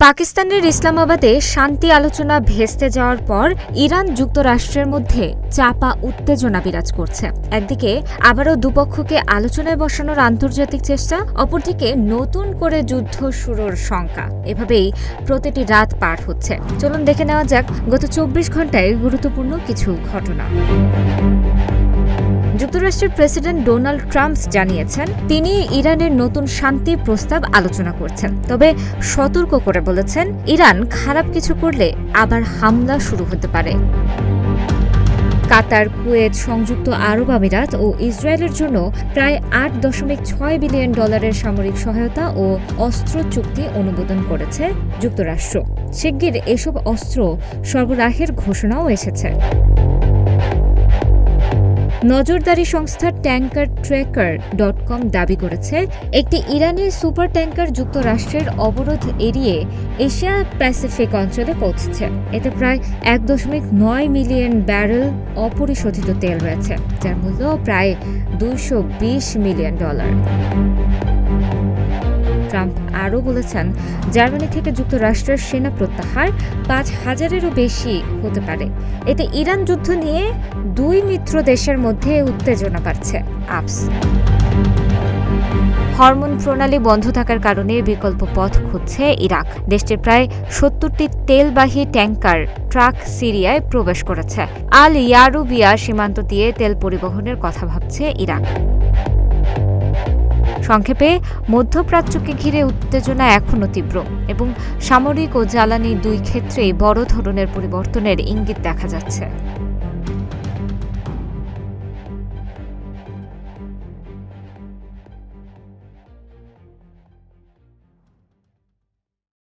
পাকিস্তানের ইসলামাবাদে শান্তি আলোচনা ভেস্তে যাওয়ার পর ইরান যুক্তরাষ্ট্রের মধ্যে চাপা উত্তেজনা বিরাজ করছে। একদিকে আবারও দুপক্ষকে আলোচনায় বসানোর আন্তর্জাতিক চেষ্টা, অপরদিকে নতুন করে যুদ্ধ শুরুর শঙ্কা। এভাবেই প্রতিটি রাত পার হচ্ছে। চলুন দেখে নেওয়া যাক গত ২৪ ঘন্টায় গুরুত্বপূর্ণ কিছু ঘটনা। যুক্তরাষ্ট্রের প্রেসিডেন্ট ডোনাল্ড ট্রাম্প জানিয়েছেন তিনি ইরানের নতুন শান্তি প্রস্তাব আলোচনা করছেন, তবে সতর্ক করে বলেছেন ইরান খারাপ কিছু করলে আবার হামলা শুরু হতে পারে। কাতার, কুয়েত, সংযুক্ত আরব আমিরাত ও ইসরায়েলের জন্য প্রায় $৮.৬ বিলিয়ন সামরিক সহায়তা ও অস্ত্র চুক্তি অনুমোদন করেছে যুক্তরাষ্ট্র। শিগগির এসব অস্ত্র সরবরাহের ঘোষণাও এসেছে। নজরদারি সংস্থা ট্যাঙ্কারট্র্যাকার.কম দাবি করেছে একটি ইরানি সুপার ট্যাঙ্কার যুক্তরাষ্ট্রের অবরোধ এড়িয়ে এশিয়া প্যাসিফিক অঞ্চলে পৌঁছেছে। এতে প্রায় ১.৯ মিলিয়ন ব্যারেল অপরিশোধিত তেল রয়েছে, যার মূল্য প্রায় $২২০ মিলিয়ন। ট্রাম্প আরও বলেছেন জার্মানি থেকে যুক্তরাষ্ট্রের সেনা প্রত্যাহার ৫,০০০-এরও বেশি হতে পারে। এতে ইরান যুদ্ধ নিয়ে দুই মিত্র দেশের মধ্যে উত্তেজনা বাড়ছে। হরমোন প্রণালী বন্ধ থাকার কারণে বিকল্প পথ খুঁজছে ইরাক। দেশটির প্রায় ৭০টি তেলবাহী ট্যাঙ্কার ট্রাক সিরিয়ায় প্রবেশ করেছে। আল ইয়ারুবিয়া সীমান্ত দিয়ে তেল পরিবহনের কথা ভাবছে ইরাক। সংক্ষেপে, মধ্যপ্রাচ্যকে ঘিরে উত্তেজনা এখনও তীব্র এবং সামরিক ও জ্বালানি দুই ক্ষেত্রেই বড় ধরনের পরিবর্তনের ইঙ্গিত দেখা যাচ্ছে।